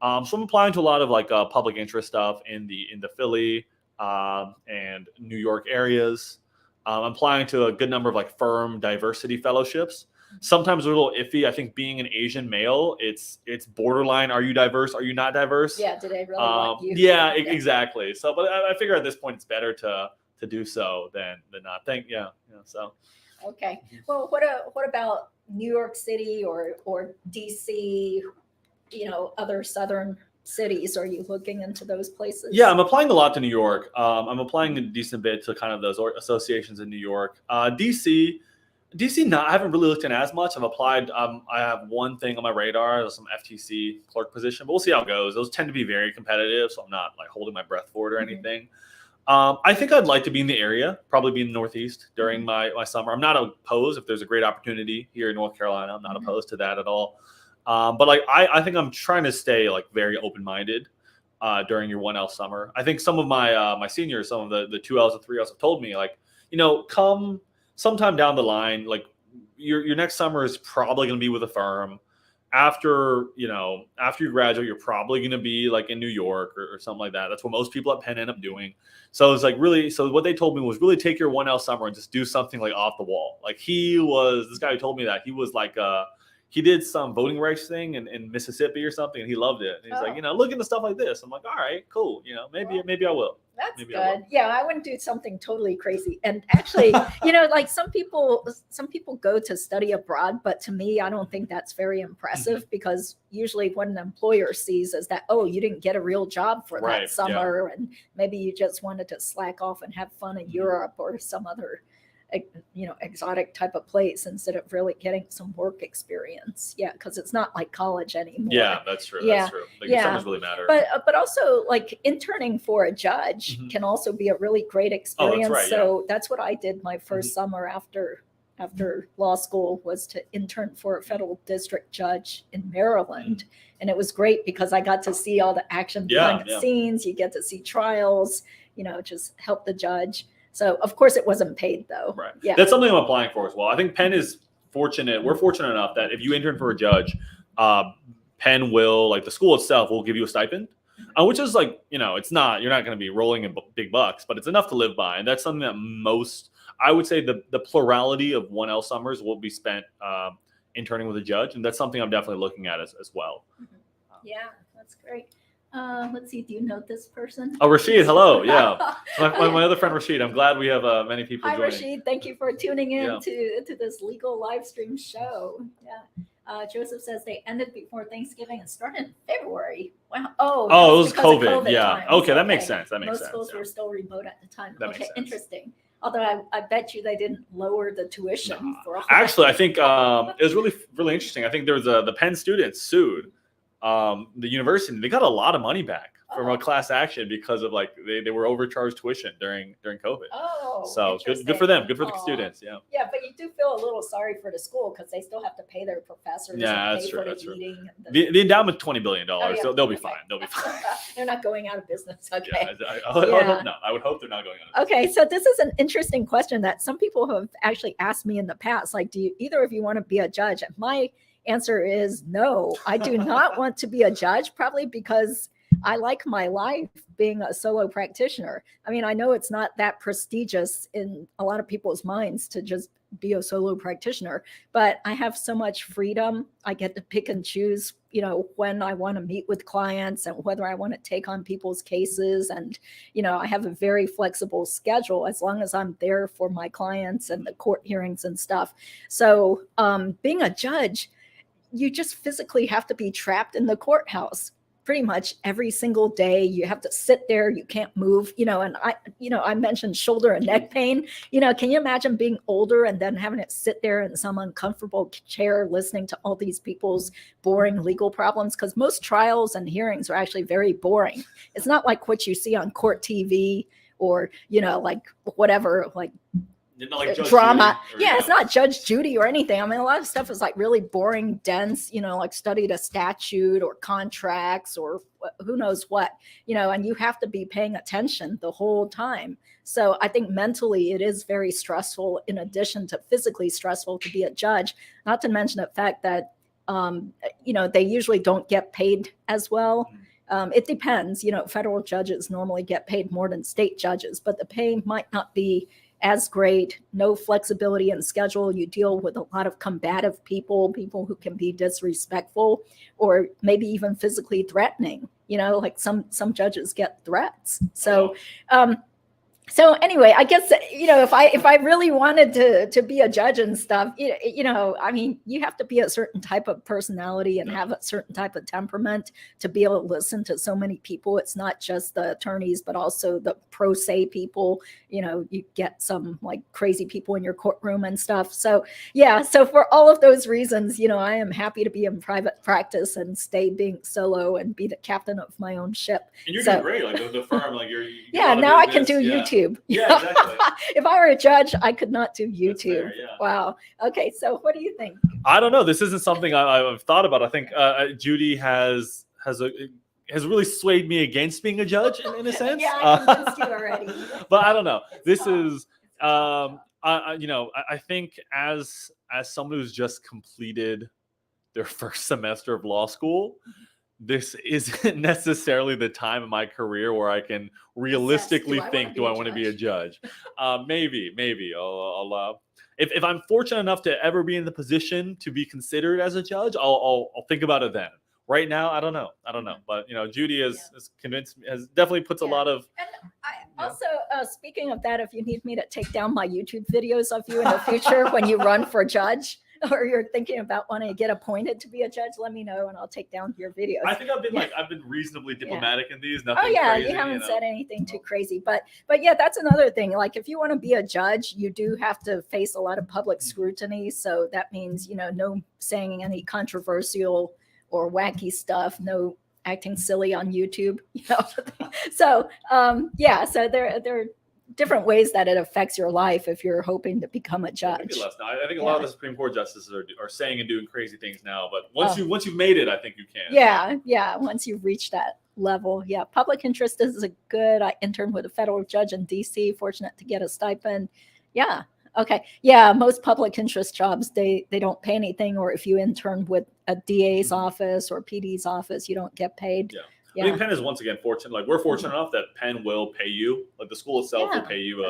So I'm applying to a lot of like public interest stuff in the Philly and New York areas. I'm applying to a good number of like firm diversity fellowships. Sometimes they're a little iffy. I think being an Asian male, it's borderline. Are you diverse? Are you not diverse? Yeah. Do they really want you? Yeah, exactly. So, but I figure at this point it's better to do so than not. So. Okay. Well, what about New York City or DC? Other southern cities. Are you looking into those places? Yeah, I'm applying a lot to New York. I'm applying a decent bit to kind of those associations in New York. DC, DC, not. I haven't really looked in as much. I've applied. I have one thing on my radar, some FTC clerk position, but we'll see how it goes. Those tend to be very competitive, so I'm not like holding my breath for it or anything. I think I'd like to be in the area, probably be in the Northeast during my summer. I'm not opposed if there's a great opportunity here in North Carolina. I'm not opposed to that at all. But like I think I'm trying to stay like very open-minded during your 1L summer. I think some of my seniors, some of the 2Ls and 3Ls have told me like, come sometime down the line, like your next summer is probably going to be with a firm. After you graduate, you're probably going to be like in New York or something like that. That's what most people at Penn end up doing. So it's like so what they told me was really take your 1L summer and just do something like off the wall. Like this guy who told me that he was like, he did some voting rights thing in Mississippi or something, and he loved it. And he's like, look into stuff like this. I'm like, all right, cool. Maybe I will. That's maybe good. Yeah, I wouldn't do something totally crazy. And actually, like some people go to study abroad, but to me, I don't think that's very impressive because usually what an employer sees is that, oh, you didn't get a real job for that summer, and maybe you just wanted to slack off and have fun in Europe or some other exotic type of place instead of really getting some work experience. Yeah, because it's not like college anymore. Yeah, that's true. Yeah. That's true. Like summers really matter. But also like interning for a judge can also be a really great experience. That's right, so that's what I did my first summer after law school, was to intern for a federal district judge in Maryland. And it was great because I got to see all the action behind the scenes. You get to see trials, just help the judge. So of course it wasn't paid though. Right. Yeah. That's something I'm applying for as well. I think Penn is fortunate. We're fortunate enough that if you intern for a judge, Penn will, like the school itself will give you a stipend, which is like, you're not going to be rolling in big bucks, but it's enough to live by. And that's something that I would say the plurality of 1L summers will be spent interning with a judge. And that's something I'm definitely looking at as well. Yeah, that's great. Let's see. Do you know this person? Oh, Rashid. Hello. Yeah. my other friend, Rashid. I'm glad we have many people joining. Hi, Rashid. Thank you for tuning in to this legal live stream show. Yeah. Joseph says they ended before Thanksgiving and started in February. Wow. Oh, it was COVID. Yeah. Times. Okay. That makes sense. Most schools were still remote at the time. That makes sense. Interesting. Although I bet you they didn't lower the tuition for all. Actually, I think it was really, really interesting. I think there was the Penn students sued the university. They got a lot of money back from a class action because of like they were overcharged tuition during COVID. So good for them. Good for the students. Yeah. Yeah, but you do feel a little sorry for the school because they still have to pay their professors. Yeah, and that's pay true. for That's the true. eating. The endowment $20 billion. So they'll be fine. They'll be fine. They're not going out of business. Okay. Yeah, I would hope they're not going out of business. Okay, so this is an interesting question that some people have actually asked me in the past. Like, do either of you want to be a judge? And my answer is no. I do not want to be a judge, probably because I like my life being a solo practitioner. I mean, I know it's not that prestigious in a lot of people's minds to just be a solo practitioner, but I have so much freedom. I get to pick and choose, when I want to meet with clients and whether I want to take on people's cases. And, I have a very flexible schedule as long as I'm there for my clients and the court hearings and stuff. So being a judge, you just physically have to be trapped in the courthouse pretty much every single day. You have to sit there, you can't move, and I mentioned shoulder and neck pain. Can you imagine being older and then having to sit there in some uncomfortable chair listening to all these people's boring legal problems? Because most trials and hearings are actually very boring. It's not like what you see on court TV or, like whatever, like drama. It's not Judge Judy or anything. I mean, a lot of stuff is like really boring, dense, like studied a statute or contracts or who knows what, and you have to be paying attention the whole time. So I think mentally it is very stressful in addition to physically stressful to be a judge, not to mention the fact that, they usually don't get paid as well. It depends, federal judges normally get paid more than state judges, but the pay might not be as great. No flexibility in schedule. You deal with a lot of combative people who can be disrespectful or maybe even physically threatening, like some judges get threats. So So anyway, I guess, if I really wanted to be a judge and stuff, I mean, you have to be a certain type of personality and have a certain type of temperament to be able to listen to so many people. It's not just the attorneys, but also the pro se people. You get some like crazy people in your courtroom and stuff. So yeah, so for all of those reasons, I am happy to be in private practice and stay being solo and be the captain of my own ship. And you're doing great, like the firm, like you yeah. Now I can do YouTube. Yeah, exactly. If I were a judge, I could not do YouTube. Fair, yeah. Wow. Okay, so what do you think? I don't know. This isn't something I've thought about. I think Judy has really swayed me against being a judge in a sense. Yeah, I convinced you already. But I don't know. This is I think as someone who's just completed their first semester of law school, this isn't necessarily the time in my career where I can realistically think, do I want to be a judge? Maybe I'll if I'm fortunate enough to ever be in the position to be considered as a judge, I'll think about it then. Right now, I don't know. But Judy has convinced me, has definitely puts a lot of. And I also, speaking of that, if you need me to take down my YouTube videos of you in the future when you run for judge, or you're thinking about wanting to get appointed to be a judge, let me know and I'll take down your videos. I think I've been reasonably diplomatic in these. Nothing crazy, you haven't said anything too crazy, but yeah, that's another thing. Like if you want to be a judge, you do have to face a lot of public scrutiny. So that means no saying any controversial or wacky stuff, no acting silly on YouTube. So so there are different ways that it affects your life if you're hoping to become a judge. Maybe less now. I think a lot of the Supreme Court justices are saying and doing crazy things now, but once you've made it, I think you can. Yeah. Once you've reached that level, public interest is a good. I interned with a federal judge in DC. Fortunate to get a stipend. Yeah. Okay. Yeah. Most public interest jobs, they don't pay anything, or if you intern with a DA's office or PD's office, you don't get paid. Yeah. I think Penn is once again fortunate. Like we're fortunate enough that Penn will pay you, like the school itself will pay you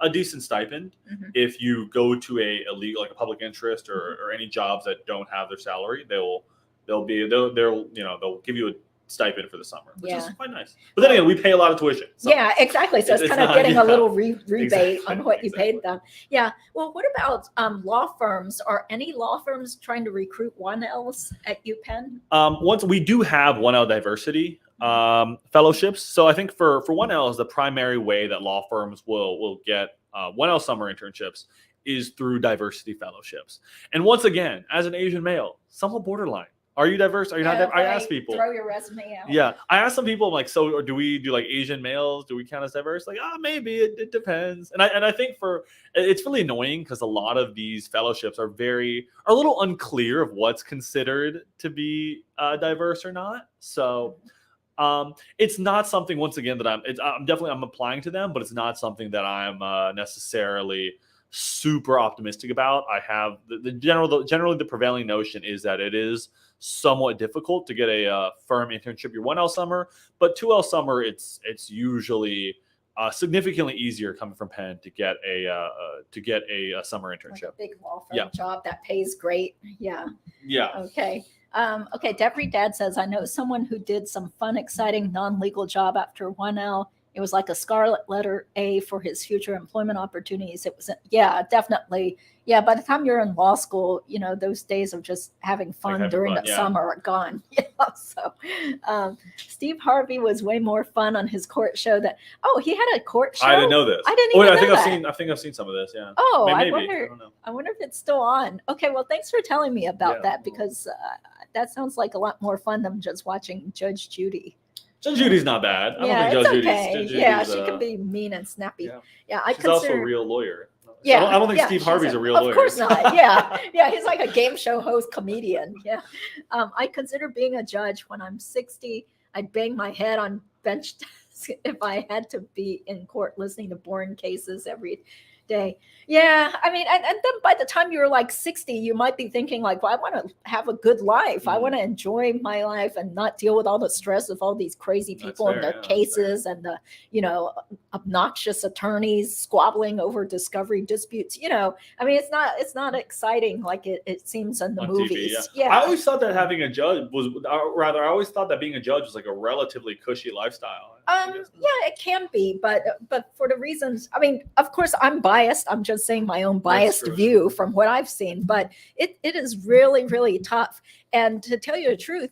a decent stipend if you go to a legal, like a public interest or any jobs that don't have their salary. They'll give you a stipend for the summer, which is quite nice. But then again, we pay a lot of tuition. So yeah, exactly. So it's kind of getting a little rebate on what you paid them. Yeah. Well, what about law firms? Are any law firms trying to recruit 1Ls at UPenn? Once we do have 1L diversity fellowships. So I think for 1Ls, the primary way that law firms will get 1L summer internships is through diversity fellowships. And once again, as an Asian male, somewhat borderline. Are you diverse? Are you not diverse? I ask people. Throw your resume out. Yeah. I ask some people, I'm like, so do we do like Asian males? Do we count as diverse? Like, maybe it depends. And I think it's really annoying because a lot of these fellowships are a little unclear of what's considered to be diverse or not. So it's not something, once again, that I'm applying to them, but it's not something that I'm necessarily super optimistic about. I have generally the prevailing notion is that it is somewhat difficult to get a firm internship your 1L summer, but 2L summer it's usually significantly easier coming from Penn to get a summer internship. Like a big law firm job that pays great. Yeah. Okay. Deputy Dad says, I know someone who did some fun, exciting, non-legal job after 1L. It was like a scarlet letter A for his future employment opportunities. It was, definitely. Yeah, by the time you're in law school, those days of just having fun during the summer are gone. So Steve Harvey was way more fun on his court show. He had a court show? I didn't know this. I didn't even know that. I think I've seen some of this, yeah. Oh, maybe. I wonder if it's still on. Okay, well, thanks for telling me about that, because that sounds like a lot more fun than just watching Judge Judy. Judge Judy's not bad. I don't think Judge Judy's she can be mean and snappy. She's also a real lawyer. I don't think Steve Harvey's a real lawyer. Of course not. Yeah, he's like a game show host, comedian. Yeah. I consider being a judge when I'm 60. I'd bang my head on bench desk if I had to be in court listening to boring cases every day. Yeah, I mean, and then by the time you're like 60, you might be thinking like, well, I want to have a good life. I want to enjoy my life and not deal with all the stress of all these crazy people and their cases and the, obnoxious attorneys squabbling over discovery disputes. I mean, it's not exciting like it seems in the on movies. TV, I always thought that having a judge I always thought that being a judge was like a relatively cushy lifestyle. Yeah, it can be, but for the reasons, I mean, of course, I'm biased. I'm just saying my own biased view from what I've seen, but it is really, really tough. And to tell you the truth,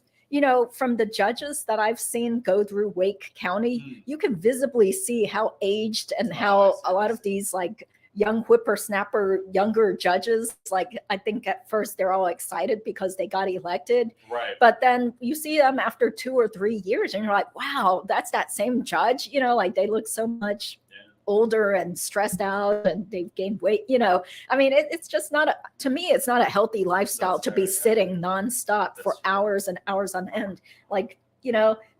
from the judges that I've seen go through Wake County, you can visibly see how aged and how a lot of these like young whippersnapper, younger judges, like I think at first they're all excited because they got elected. Right. But then you see them after 2 or 3 years and you're like, wow, that's that same judge, like they look so much older and stressed out and they've gained weight. I mean, it's just not to me, it's not a healthy lifestyle to be sitting nonstop for hours and hours on end. Like,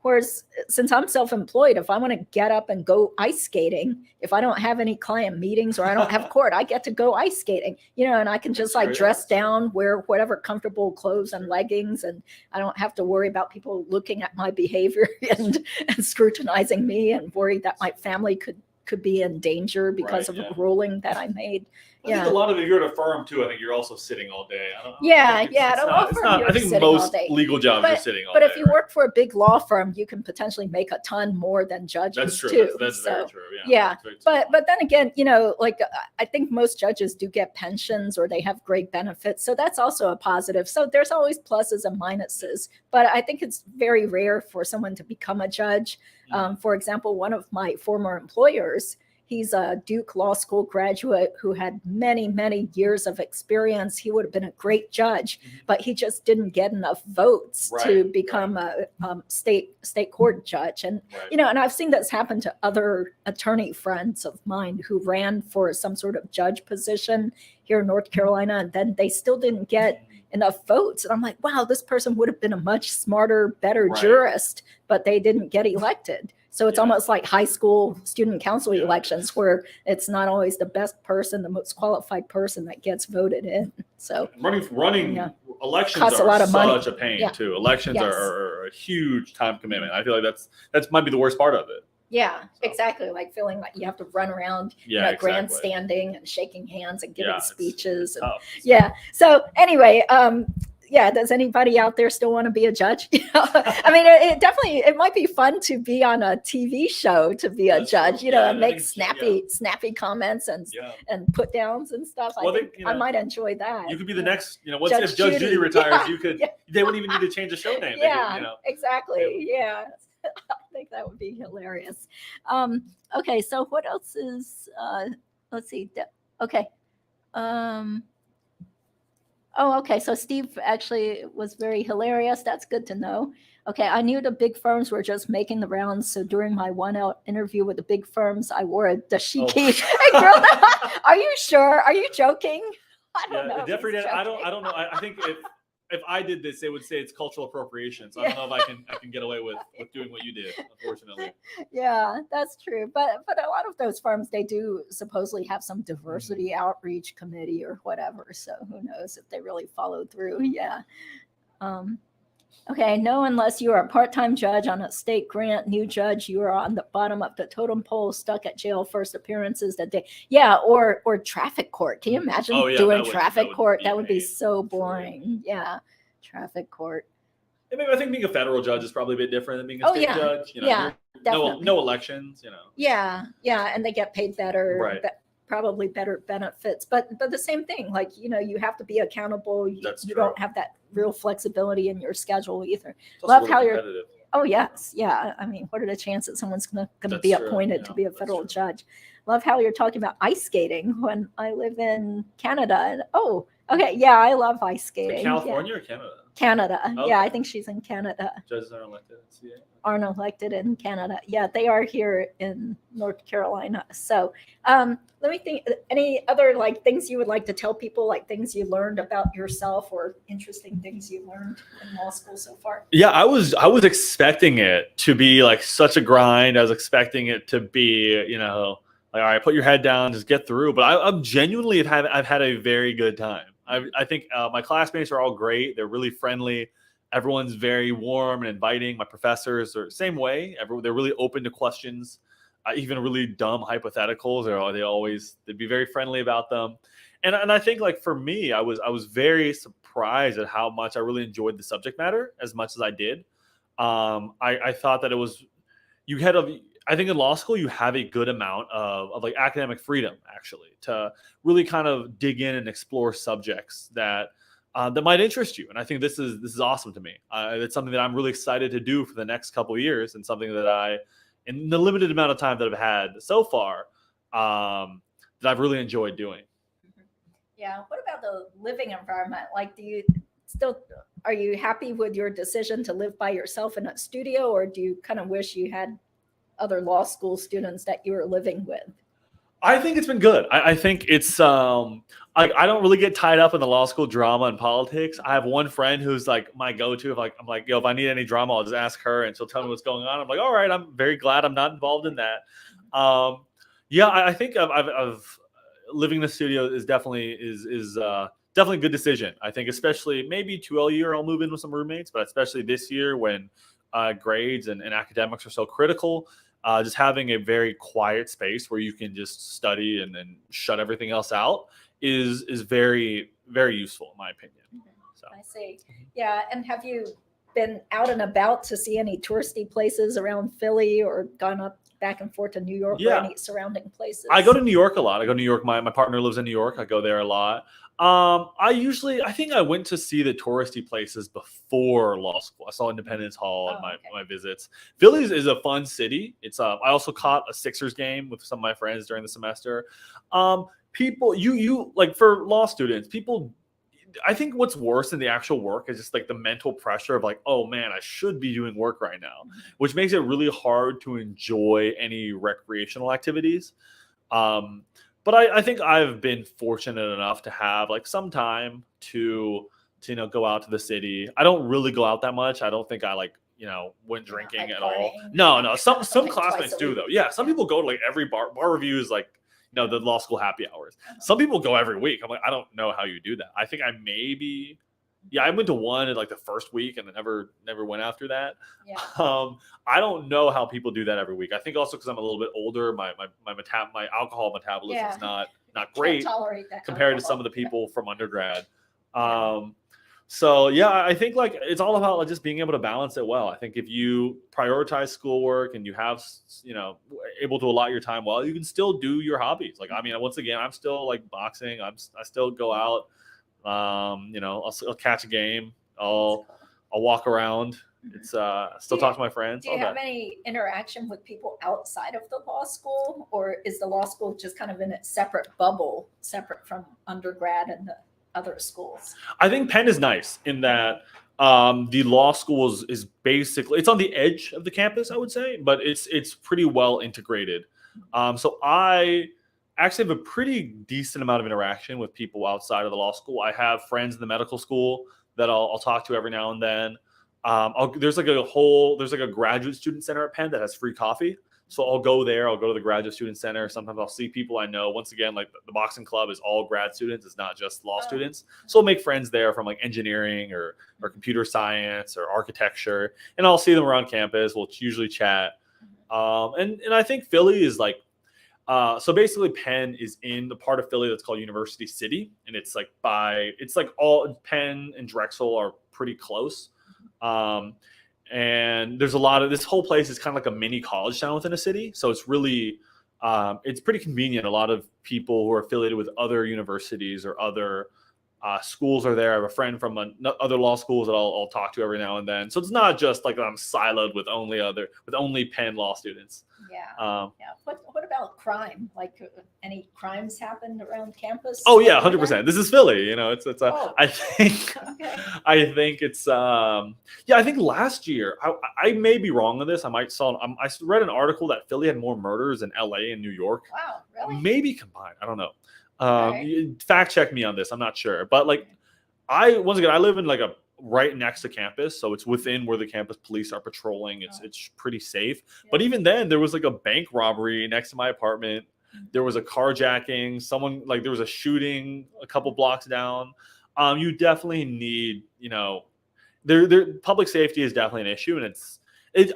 whereas since I'm self-employed, if I want to get up and go ice skating, if I don't have any client meetings or I don't have court, I get to go ice skating, and I can just like dress down, wear whatever comfortable clothes and leggings. And I don't have to worry about people looking at my behavior and scrutinizing me and worry that my family could be in danger because of a ruling that I made. I think a lot of, if you're at a firm too, I think you're also sitting all day. I think most legal jobs are sitting all day. But if you work for a big law firm, you can potentially make a ton more than judges. That's true. Too. That's very true. Yeah. But then again, like I think most judges do get pensions or they have great benefits. So that's also a positive. So there's always pluses and minuses. But I think it's very rare for someone to become a judge. For example, one of my former employers, he's a Duke Law School graduate who had many, many years of experience. He would have been a great judge, but he just didn't get enough votes to become a state court judge. And, and I've seen this happen to other attorney friends of mine who ran for some sort of judge position here in North Carolina, and then they still didn't get enough votes. And I'm like, wow, this person would have been a much smarter, better jurist, but they didn't get elected. So it's almost like high school student council elections where it's not always the best person, the most qualified person that gets voted in. So running elections costs are a lot of money. Such a pain too. Elections are a huge time commitment. I feel like that's might be the worst part of it. Yeah, exactly. Like feeling like you have to run around, grandstanding and shaking hands and giving speeches. And, So anyway, does anybody out there still want to be a judge? I mean, it might be fun to be on a TV show to be a judge, and make snappy comments and put downs and stuff. I think I might enjoy that. You could be the next, if Judge Judy retires, you could. They wouldn't even need to change the show name. Exactly. Yeah. I think that would be hilarious. Okay, so what else is? Let's see. Okay. Okay. So Steve actually was very hilarious. That's good to know. Okay, I knew the big firms were just making the rounds. So during my 1-hour interview with the big firms, I wore a dashiki. Hey, girl, are you sure? Are you joking? I don't know. Jeffrey did. I don't know. I think if I did this, they would say it's cultural appropriation. So I don't know if I can get away with doing what you did, unfortunately. Yeah, that's true. But a lot of those firms, they do supposedly have some diversity outreach committee or whatever. So who knows if they really followed through. Yeah. Okay, no, unless you are a part-time judge on a state grant, new judge, you are on the bottom of the totem pole, stuck at jail, first appearances that day. Yeah, or traffic court. Can you imagine doing traffic court? That would be so boring. Yeah, traffic court. I think being a federal judge is probably a bit different than being a state judge. Definitely. No elections. Yeah, and they get paid better. Right. Probably better benefits, but the same thing, like, you have to be accountable. You don't have that real flexibility in your schedule either. Love how you're yes. Yeah. I mean, what are the chances someone's going to be appointed to be a federal judge? Love how you're talking about ice skating when I live in Canada. And okay. Yeah. I love ice skating. In California or Canada? Canada. Okay. Yeah. I think she's in Canada. Judges aren't elected in CA. Aren't elected in Canada. Yeah, they are here in North Carolina. So let me think. Any other things you would like to tell people, like things you learned about yourself or interesting things you learned in law school so far? Yeah, I was expecting it to be like such a grind. I was expecting it to be, all right, put your head down, just get through. But I'm genuinely I've had a very good time. I think my classmates are all great. They're really friendly. Everyone's very warm and inviting. My professors are the same way. They're really open to questions, even really dumb hypotheticals. They'd be very friendly about them. And I think for me, I was very surprised at how much I really enjoyed the subject matter as much as I did. I thought that you had I think in law school you have a good amount of like academic freedom actually to really kind of dig in and explore subjects that that might interest you. And I think this is awesome to me. It's something that I'm really excited to do for the next couple of years, and something that in the limited amount of time that I've had so far, that I've really enjoyed doing. Yeah. What about the living environment? Like, are you happy with your decision to live by yourself in a studio, or do you kind of wish you had other law school students that you were living with? I think it's been good. I think it's I don't really get tied up in the law school drama and politics. I have one friend who's like my go-to. If I'm like, yo, if I need any drama, I'll just ask her and she'll tell me what's going on. I'm like, all right, I'm very glad I'm not involved in that. Yeah, I think I've living in the studio is definitely definitely a good decision. I think especially maybe 2L year I'll move in with some roommates, but especially this year when grades and academics are so critical. Just having a very quiet space where you can just study and then shut everything else out is very, very useful in my opinion. So. I see. Yeah. And have you been out and about to see any touristy places around Philly, or gone up back and forth to New York, or any surrounding places? I go to New York a lot. I go to New York. My partner lives in New York. I go there a lot. I think I went to see the touristy places before law school. I saw Independence Hall in my visits. Philly is a fun city. It's I also caught a Sixers game with some of my friends during the semester. People, you like, for law students, people, I think what's worse than the actual work is just like the mental pressure of like, oh man, I should be doing work right now, which makes it really hard to enjoy any recreational activities. But I think I've been fortunate enough to have like some time to go out to the city. I don't really go out that much. I don't think I went drinking at all. No. Some classmates do though. Yeah, some people go to like every bar reviews, like the law school happy hours. Some people go every week. I'm like, I don't know how you do that. I think I went to one in like the first week and then never went after that. Yeah. I don't know how people do that every week. I think also because I'm a little bit older, my alcohol metabolism is not great compared to some of the people from undergrad. So yeah, I think like it's all about like just being able to balance it well. I think if you prioritize schoolwork and you have able to allot your time well, you can still do your hobbies. Like, I mean, once again, I'm still like boxing. I still go out. I'll catch a game. I'll walk around. It's still talk to my friends. Do you have any interaction with people outside of the law school, or is the law school just kind of in its separate bubble, separate from undergrad and the other schools? I think Penn is nice in that the law school is basically, it's on the edge of the campus, I would say, but it's pretty well integrated. So I actually have a pretty decent amount of interaction with people outside of the law school. I have friends in the medical school that I'll talk to every now and then. There's like a graduate student center at Penn that has free coffee. So I'll go there. I'll go to the graduate student center. Sometimes I'll see people I know. Once again, like the boxing club is all grad students. It's not just law students. So I'll make friends there from like engineering or computer science or architecture. And I'll see them around campus. We'll usually chat. And I think Philly is like, so basically Penn is in the part of Philly that's called University City. And it's like all Penn and Drexel are pretty close. And there's a lot of, this whole place is kind of like a mini college town within a city. So it's really, it's pretty convenient. A lot of people who are affiliated with other universities or other schools are there. I have a friend from other law schools that I'll talk to every now and then. So it's not just like I'm siloed with only Penn law students. Yeah. What about crime? Like, any crimes happened around campus? Oh yeah, 100%. This is Philly. I think Okay. I think it's I think last year I may be wrong on this. I read an article that Philly had more murders in LA and New York. Wow, really? Maybe combined. I don't know. Okay. Fact check me on this. I'm not sure. But like I live in like a right next to campus, so it's within where the campus police are patrolling. It's pretty safe. Yeah. But even then, there was like a bank robbery next to my apartment. There was a carjacking. There was a shooting a couple blocks down. You definitely need, public safety is definitely an issue, and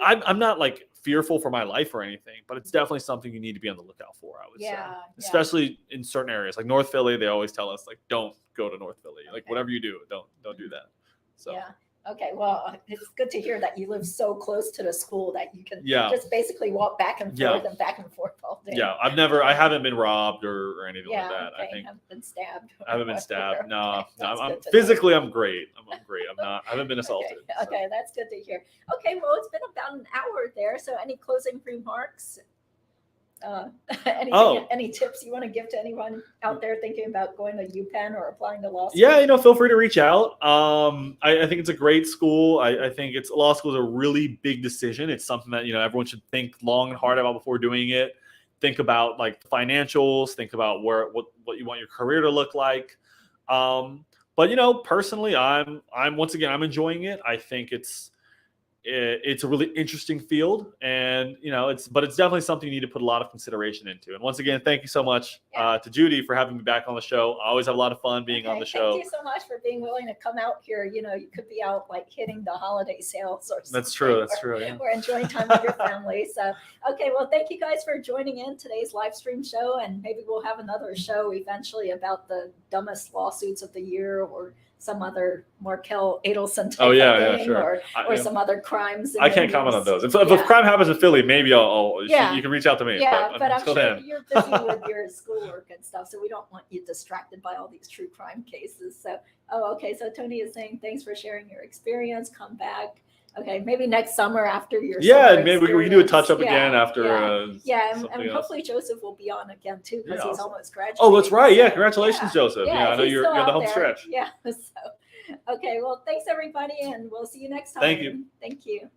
I'm not like fearful for my life or anything, but it's definitely something you need to be on the lookout for, I would say. Especially in certain areas like North Philly. They always tell us like, don't go to North Philly. Like, whatever you do, don't do that. So. Yeah. Okay, well, it's good to hear that you live so close to the school that you can Yeah. just basically walk back and forth and back and forth all day. Yeah, I haven't been robbed or anything like that. Okay. I think Haven't been stabbed. I haven't been stabbed. No, Okay, no, that's I'm good to know. physically I'm great. I'm great. I haven't been assaulted. Okay, that's good to hear. Okay, well, it's been about an hour there. So, any closing remarks? Any tips you want to give to anyone out there thinking about going to UPenn or applying to law school? Yeah, feel free to reach out. I think it's a great school. I think law school is a really big decision. It's something that everyone should think long and hard about before doing it. Think about like financials. Think about what you want your career to look like. But personally, I'm enjoying it. I think it's a really interesting field, and it's definitely something you need to put a lot of consideration into. And once again, thank you so much to Judy for having me back on the show. I always have a lot of fun being on the show. Thank you so much for being willing to come out here. You could be out like hitting the holiday sales or something. That's true. Yeah. Or enjoying time with your family. So, okay, well, thank you guys for joining in today's live stream show, and maybe we'll have another show eventually about the dumbest lawsuits of the year, or some other Markel Adelson type of thing, sure. or some other crimes. I can't comment on those. If a crime happens in Philly, maybe you can reach out to me. Yeah, but I'm sure you're busy with your schoolwork and stuff, so we don't want you distracted by all these true crime cases. So, okay. So Tony is saying, thanks for sharing your experience. Come back. Okay, maybe next summer after your maybe we can do a touch up again after. And hopefully Joseph will be on again too, because he's almost graduated. Oh, that's right. Yeah, congratulations, Joseph. Yeah, I know you're the home stretch. Yeah. So, okay. Well, thanks everybody, and we'll see you next time. Thank you. Thank you.